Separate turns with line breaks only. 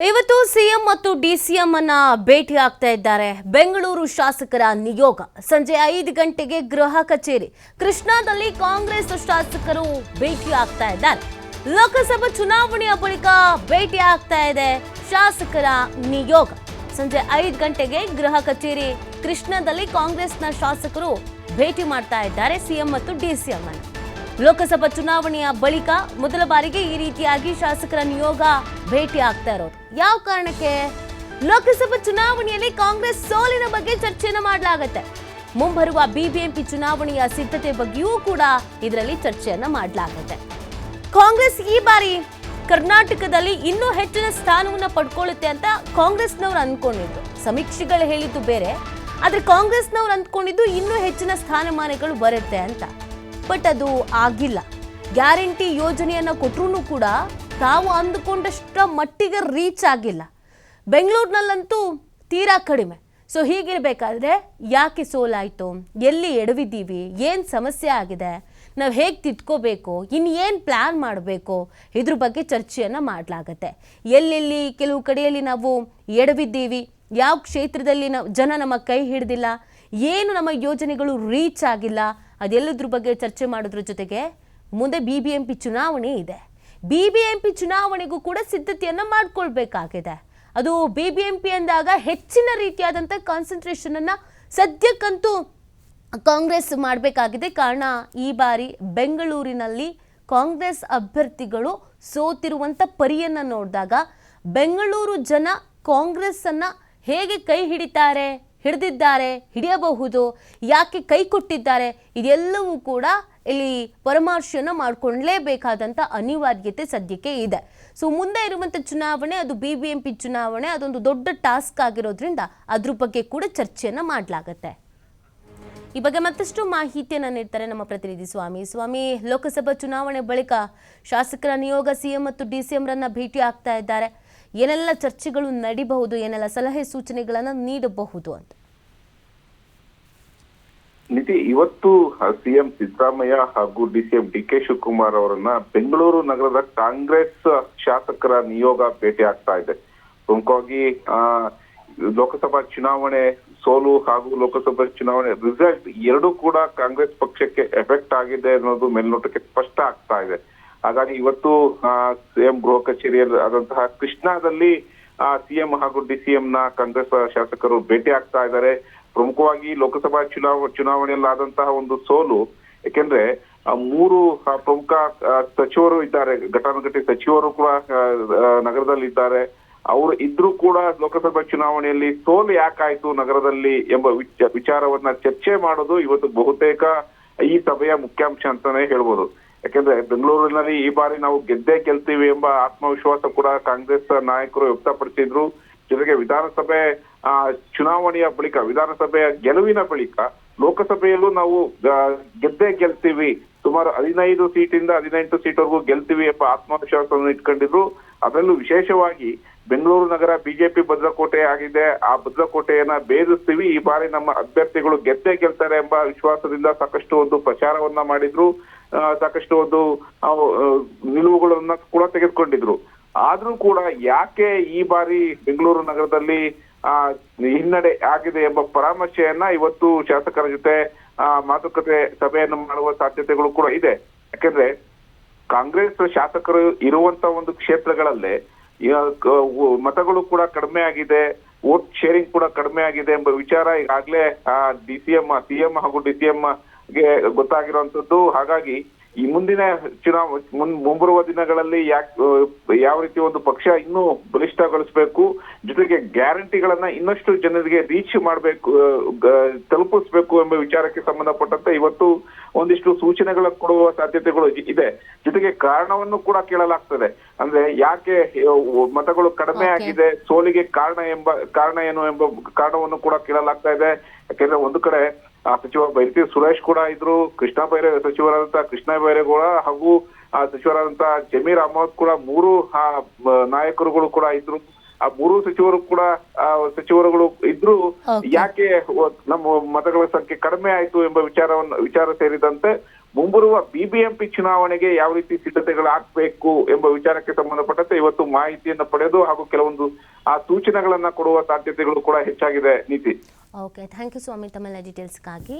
ಇವತ್ತು ಸಿಎಂ ಮತ್ತು ಡಿಸಿಎಂ ಅನ್ನ ಭೇಟಿ ಆಗ್ತಾ ಇದ್ದಾರೆ ಬೆಂಗಳೂರು ಶಾಸಕರ ನಿಯೋಗ. ಸಂಜೆ 5 ಗಂಟೆಗೆ ಗೃಹ ಕಚೇರಿ ಕೃಷ್ಣಾದಲ್ಲಿ ಕಾಂಗ್ರೆಸ್ ಶಾಸಕರು ಭೇಟಿ ಆಗ್ತಾ ಇದ್ದಾರೆ. ಲೋಕಸಭಾ ಚುನಾವಣೆಯ ಬಳಿಕ ಭೇಟಿ ಆಗ್ತಾ ಇದೆ ಶಾಸಕರ ನಿಯೋಗ. ಸಂಜೆ 5 ಗಂಟೆಗೆ ಗೃಹ ಕಚೇರಿ ಕೃಷ್ಣಾದಲ್ಲಿ ಕಾಂಗ್ರೆಸ್ನ ಶಾಸಕರು ಭೇಟಿ ಮಾಡ್ತಾ ಇದ್ದಾರೆ ಸಿಎಂ ಮತ್ತು ಡಿಸಿಎಂ ಅನ್ನು. ಲೋಕಸಭಾ ಚುನಾವಣೆಯ ಬಳಿಕ ಮೊದಲ ಬಾರಿಗೆ ಈ ರೀತಿಯಾಗಿ ಶಾಸಕರ ನಿಯೋಗ ಭೇಟಿ ಆಗ್ತಾ ಇರೋದು. ಯಾವ ಕಾರಣಕ್ಕೆ? ಲೋಕಸಭಾ ಚುನಾವಣೆಯಲ್ಲಿ ಕಾಂಗ್ರೆಸ್ ಸೋಲಿನ ಬಗ್ಗೆ ಚರ್ಚೆಯನ್ನು ಮಾಡಲಾಗುತ್ತೆ. ಮುಂಬರುವ ಬಿಬಿಎಂಪಿ ಚುನಾವಣೆಯ ಸಿದ್ಧತೆ ಬಗ್ಗೆಯೂ ಕೂಡ ಇದರಲ್ಲಿ ಚರ್ಚೆಯನ್ನ ಮಾಡಲಾಗುತ್ತೆ. ಕಾಂಗ್ರೆಸ್ ಈ ಬಾರಿ ಕರ್ನಾಟಕದಲ್ಲಿ ಇನ್ನೂ ಹೆಚ್ಚಿನ ಸ್ಥಾನವನ್ನ ಪಡ್ಕೊಳ್ಳುತ್ತೆ ಅಂತ ಕಾಂಗ್ರೆಸ್ನವರು ಅಂದ್ಕೊಂಡಿದ್ರು. ಸಮೀಕ್ಷೆಗಳು ಹೇಳಿದ್ದು ಬೇರೆ, ಆದ್ರೆ ಕಾಂಗ್ರೆಸ್ನವರು ಅಂದ್ಕೊಂಡಿದ್ದು ಇನ್ನೂ ಹೆಚ್ಚಿನ ಸ್ಥಾನಮಾನಗಳು ಬರುತ್ತೆ ಅಂತ. ಬಟ್ ಅದು ಆಗಿಲ್ಲ. ಗ್ಯಾರಂಟಿ ಯೋಜನೆಯನ್ನ ಕೊಟ್ಟರೂ ಕೂಡ ತಾವು ಅಂದುಕೊಂಡಷ್ಟ ಮಟ್ಟಿಗೆ ರೀಚ್ ಆಗಿಲ್ಲ. ಬೆಂಗಳೂರಿನಲ್ಲಂತೂ ತೀರಾ ಕಡಿಮೆ. ಸೊ ಹೀಗಿರಬೇಕಾದ್ರೆ ಯಾಕೆ ಸೋಲಾಯಿತು, ಎಲ್ಲಿ ಎಡವಿದ್ದೀವಿ, ಏನು ಸಮಸ್ಯೆ ಆಗಿದೆ, ನಾವು ಹೇಗೆ ತಿದ್ಕೋಬೇಕು, ಇನ್ನು ಏನು ಪ್ಲ್ಯಾನ್ ಮಾಡಬೇಕು, ಇದ್ರ ಬಗ್ಗೆ ಚರ್ಚೆಯನ್ನು ಮಾಡಲಾಗತ್ತೆ. ಎಲ್ಲೆಲ್ಲಿ ಕೆಲವು ಕಡೆಯಲ್ಲಿ ನಾವು ಎಡವಿದ್ದೀವಿ, ಯಾವ ಕ್ಷೇತ್ರದಲ್ಲಿ ಜನ ನಮ್ಮ ಕೈ ಹಿಡ್ದಿಲ್ಲ, ಏನು ನಮ್ಮ ಯೋಜನೆಗಳು ರೀಚ್ ಆಗಿಲ್ಲ, ಅದೆಲ್ಲದ್ರ ಬಗ್ಗೆ ಚರ್ಚೆ ಮಾಡೋದ್ರ ಜೊತೆಗೆ ಮುಂದೆ ಬಿಬಿಎಂಪಿ ಚುನಾವಣೆ ಇದೆ. ಬಿಬಿಎಂಪಿ ಚುನಾವಣೆಗೂ ಕೂಡ ಸಿದ್ಧತೆಯನ್ನು ಮಾಡ್ಕೊಳ್ಬೇಕಾಗಿದೆ. ಅದು ಬಿಬಿಎಂಪಿ ಅಂದಾಗ ಹೆಚ್ಚಿನ ರೀತಿಯಾದಂಥ ಕಾನ್ಸಂಟ್ರೇಷನ್ ಅನ್ನ ಸದ್ಯಕ್ಕಂತೂ ಕಾಂಗ್ರೆಸ್ ಮಾಡಬೇಕಾಗಿದೆ. ಕಾರಣ ಈ ಬಾರಿ ಬೆಂಗಳೂರಿನಲ್ಲಿ ಕಾಂಗ್ರೆಸ್ ಅಭ್ಯರ್ಥಿಗಳು ಸೋತಿರುವಂಥ ಪರಿಯನ್ನು ನೋಡಿದಾಗ ಬೆಂಗಳೂರು ಜನ ಕಾಂಗ್ರೆಸ್ ಅನ್ನ ಹೇಗೆ ಕೈ ಹಿಡಿದಿದ್ದಾರೆ, ಹಿಡಿಯಬಹುದು, ಯಾಕೆ ಕೈ ಕೊಟ್ಟಿದ್ದಾರೆ, ಇದೆಲ್ಲವೂ ಕೂಡ ಇಲ್ಲಿ ಪರಾಮರ್ಶೆಯನ್ನು ಮಾಡಿಕೊಳ್ಳಲೇಬೇಕಾದಂಥ ಅನಿವಾರ್ಯತೆ ಸದ್ಯಕ್ಕೆ ಇದೆ. ಸೊ ಮುಂದೆ ಇರುವಂಥ ಚುನಾವಣೆ, ಅದು ಬಿಬಿಎಂಪಿ ಚುನಾವಣೆ, ಅದೊಂದು ದೊಡ್ಡ ಟಾಸ್ಕ್ ಆಗಿರೋದ್ರಿಂದ ಅದ್ರ ಬಗ್ಗೆ ಕೂಡ ಚರ್ಚೆಯನ್ನು ಮಾಡಲಾಗತ್ತೆ. ಈ ಬಗ್ಗೆ ಮತ್ತಷ್ಟು ಮಾಹಿತಿಯನ್ನು ನೀಡ್ತಾರೆ ನಮ್ಮ ಪ್ರತಿನಿಧಿ ಸ್ವಾಮಿ. ಲೋಕಸಭಾ ಚುನಾವಣೆ ಬಳಿಕ ಶಾಸಕರ ನಿಯೋಗ ಸಿಎಂ ಮತ್ತು ಡಿಸಿಎಂ ರನ್ನ ಭೇಟಿ ಆಗ್ತಾ ಇದ್ದಾರೆ. ಏನೆಲ್ಲ ಚರ್ಚೆಗಳು ನಡೀಬಹುದು, ಏನೆಲ್ಲ ಸಲಹೆ ಸೂಚನೆಗಳನ್ನು ನೀಡಬಹುದು ಅಂತ?
ನಿತಿ, ಇವತ್ತು ಸಿಎಂ ಸಿದ್ದರಾಮಯ್ಯ ಹಾಗೂ ಡಿಸಿಎಂ ಡಿಕೆ ಶಿವಕುಮಾರ್ ಅವರನ್ನ ಬೆಂಗಳೂರು ನಗರದ ಕಾಂಗ್ರೆಸ್ ಶಾಸಕರ ನಿಯೋಗ ಭೇಟಿ ಆಗ್ತಾ ಇದೆ. ಪ್ರಮುಖವಾಗಿ ಲೋಕಸಭಾ ಚುನಾವಣೆ ಸೋಲು ಹಾಗೂ ಲೋಕಸಭಾ ಚುನಾವಣೆ ರಿಸಲ್ಟ್ ಎರಡೂ ಕೂಡ ಕಾಂಗ್ರೆಸ್ ಪಕ್ಷಕ್ಕೆ ಎಫೆಕ್ಟ್ ಆಗಿದೆ ಅನ್ನೋದು ಮೇಲ್ನೋಟಕ್ಕೆ ಸ್ಪಷ್ಟ ಆಗ್ತಾ ಇದೆ. ಹಾಗಾಗಿ ಇವತ್ತು ಸಿಎಂ ಗೃಹ ಕಚೇರಿಯಲ್ಲಿ ಆದಂತಹ ಕೃಷ್ಣಾದಲ್ಲಿ ಸಿಎಂ ಹಾಗೂ ಡಿಸಿಎಂ ನ ಕಾಂಗ್ರೆಸ್ ಶಾಸಕರು ಭೇಟಿ ಆಗ್ತಾ ಇದ್ದಾರೆ. ಪ್ರಮುಖವಾಗಿ ಲೋಕಸಭಾ ಚುನಾವಣೆಯಲ್ಲಾದಂತಹ ಒಂದು ಸೋಲು, ಯಾಕೆಂದ್ರೆ 3 ಪ್ರಮುಖ ಸಚಿವರು ಇದ್ದಾರೆ, ಘಟಾನುಘಟಿ ಸಚಿವರು ಕೂಡ ನಗರದಲ್ಲಿ ಇದ್ದಾರೆ. ಅವರು ಇದ್ರೂ ಕೂಡ ಲೋಕಸಭಾ ಚುನಾವಣೆಯಲ್ಲಿ ಸೋಲು ಯಾಕಾಯ್ತು ನಗರದಲ್ಲಿ ಎಂಬ ವಿಚಾರವನ್ನ ಚರ್ಚೆ ಮಾಡೋದು ಇವತ್ತು ಬಹುತೇಕ ಈ ಸಭೆಯ ಮುಖ್ಯಾಂಶ ಅಂತಾನೆ ಹೇಳ್ಬೋದು. ಯಾಕೆಂದ್ರೆ ಬೆಂಗಳೂರಿನಲ್ಲಿ ಈ ಬಾರಿ ನಾವು ಗೆದ್ದೇ ಗೆಲ್ತೀವಿ ಎಂಬ ಆತ್ಮವಿಶ್ವಾಸ ಕೂಡ ಕಾಂಗ್ರೆಸ್ ನಾಯಕರು ವ್ಯಕ್ತಪಡಿಸಿದ್ರು. ಜೊತೆಗೆ ವಿಧಾನಸಭೆ ಚುನಾವಣೆಯ ಬಳಿಕ, ವಿಧಾನಸಭೆಯ ಗೆಲುವಿನ ಬಳಿಕ ಲೋಕಸಭೆಯಲ್ಲೂ ನಾವು ಗೆದ್ದೇ ಗೆಲ್ತೀವಿ, ಸುಮಾರು 15 ಸೀಟಿಂದ 18 ಸೀಟ್ವರೆಗೂ ಗೆಲ್ತೀವಿ ಎಂಬ ಆತ್ಮವಿಶ್ವಾಸವನ್ನು ಇಟ್ಕೊಂಡಿದ್ರು. ಅದರಲ್ಲೂ ವಿಶೇಷವಾಗಿ ಬೆಂಗಳೂರು ನಗರ ಬಿಜೆಪಿ ಭದ್ರಕೋಟೆ ಆಗಿದೆ, ಆ ಭದ್ರಕೋಟೆಯನ್ನ ಭೇದಿಸ್ತೀವಿ, ಈ ಬಾರಿ ನಮ್ಮ ಅಭ್ಯರ್ಥಿಗಳು ಗೆದ್ದೇ ಗೆಲ್ತಾರೆ ಎಂಬ ವಿಶ್ವಾಸದಿಂದ ಸಾಕಷ್ಟು ಒಂದು ಪ್ರಚಾರವನ್ನ ಮಾಡಿದ್ರು, ಸಾಕಷ್ಟು ಒಂದು ನಿಲುವುಗಳನ್ನ ಕೂಡ ತೆಗೆದುಕೊಂಡಿದ್ರು. ಆದ್ರೂ ಕೂಡ ಯಾಕೆ ಈ ಬಾರಿ ಬೆಂಗಳೂರು ನಗರದಲ್ಲಿ ಹಿನ್ನಡೆ ಆಗಿದೆ ಎಂಬ ಪರಾಮರ್ಶೆಯನ್ನ ಇವತ್ತು ಶಾಸಕರ ಜೊತೆ ಮಾತುಕತೆ ಸಭೆಯನ್ನು ಮಾಡುವ ಸಾಧ್ಯತೆಗಳು ಕೂಡ ಇದೆ. ಯಾಕೆಂದ್ರೆ ಕಾಂಗ್ರೆಸ್ ಶಾಸಕರು ಇರುವಂತ ಒಂದು ಕ್ಷೇತ್ರಗಳಲ್ಲೇ ಮತಗಳು ಕೂಡ ಕಡಿಮೆ ಆಗಿದೆ, ವೋಟ್ ಶೇರಿಂಗ್ ಕೂಡ ಕಡಿಮೆ ಆಗಿದೆ ಎಂಬ ವಿಚಾರ ಈಗಾಗಲೇ ಸಿಎಂ ಹಾಗೂ ಡಿಸಿಎಂ ಗೆ ಗೊತ್ತಾಗಿರುವಂತದ್ದು. ಹಾಗಾಗಿ ಈ ಮುಂದಿನ ಮುಂಬರುವ ದಿನಗಳಲ್ಲಿ ಯಾವ ರೀತಿ ಒಂದು ಪಕ್ಷ ಇನ್ನೂ ಬಲಿಷ್ಠಗೊಳಿಸಬೇಕು, ಜೊತೆಗೆ ಗ್ಯಾರಂಟಿಗಳನ್ನ ಇನ್ನಷ್ಟು ಜನರಿಗೆ ರೀಚ್ ಮಾಡಬೇಕು, ತಲುಪಿಸ್ಬೇಕು ಎಂಬ ವಿಚಾರಕ್ಕೆ ಸಂಬಂಧಪಟ್ಟಂತೆ ಇವತ್ತು ಒಂದಿಷ್ಟು ಸೂಚನೆಗಳ ಕೊಡುವ ಸಾಧ್ಯತೆಗಳು ಇದೆ. ಜೊತೆಗೆ ಕಾರಣವನ್ನು ಕೂಡ ಕೇಳಲಾಗ್ತದೆ. ಅಂದ್ರೆ ಯಾಕೆ ಮತಗಳು ಕಡಿಮೆ ಆಗಿದೆ, ಸೋಲಿಗೆ ಕಾರಣ ಏನು ಎಂಬ ಕಾರಣವನ್ನು ಕೂಡ ಕೇಳಲಾಗ್ತಾ ಇದೆ. ಯಾಕೆಂದ್ರೆ ಒಂದು ಕಡೆ ಸಚಿವ ಬೈರತಿ ಸುರೇಶ್ ಕೂಡ ಇದ್ರು, ಸಚಿವರಾದಂತಹ ಕೃಷ್ಣ ಬೈರೇಗೌಡ ಹಾಗೂ ಸಚಿವರಾದಂತಹ ಜಮೀರ್ ಅಹಮದ್ ಕೂಡ 3 ನಾಯಕರುಗಳು ಕೂಡ ಇದ್ರು. ಆ 3 ಸಚಿವರುಗಳು ಇದ್ರು, ಯಾಕೆ ನಮ್ಮ ಮತಗಳ ಸಂಖ್ಯೆ ಕಡಿಮೆ ಆಯ್ತು ಎಂಬ ವಿಚಾರ ಸೇರಿದಂತೆ ಮುಂಬರುವ ಬಿಬಿಎಂಪಿ ಚುನಾವಣೆಗೆ ಯಾವ ರೀತಿ ಸಿದ್ಧತೆಗಳು ಆಗ್ಬೇಕು ಎಂಬ ವಿಚಾರಕ್ಕೆ ಸಂಬಂಧಪಟ್ಟಂತೆ ಇವತ್ತು ಮಾಹಿತಿಯನ್ನು ಪಡೆದು ಹಾಗೂ ಕೆಲವೊಂದು ಆ ಸೂಚನೆಗಳನ್ನ ಕೊಡುವ ಸಾಧ್ಯತೆಗಳು ಕೂಡ ಹೆಚ್ಚಾಗಿದೆ. ನೀತಿ.
ಓಕೆ, ಥ್ಯಾಂಕ್ ಯು ಸ್ವಾಮಿ ತಮ್ಮೆಲ್ಲ ಡೀಟೇಲ್ಸ್ಗಾಗಿ.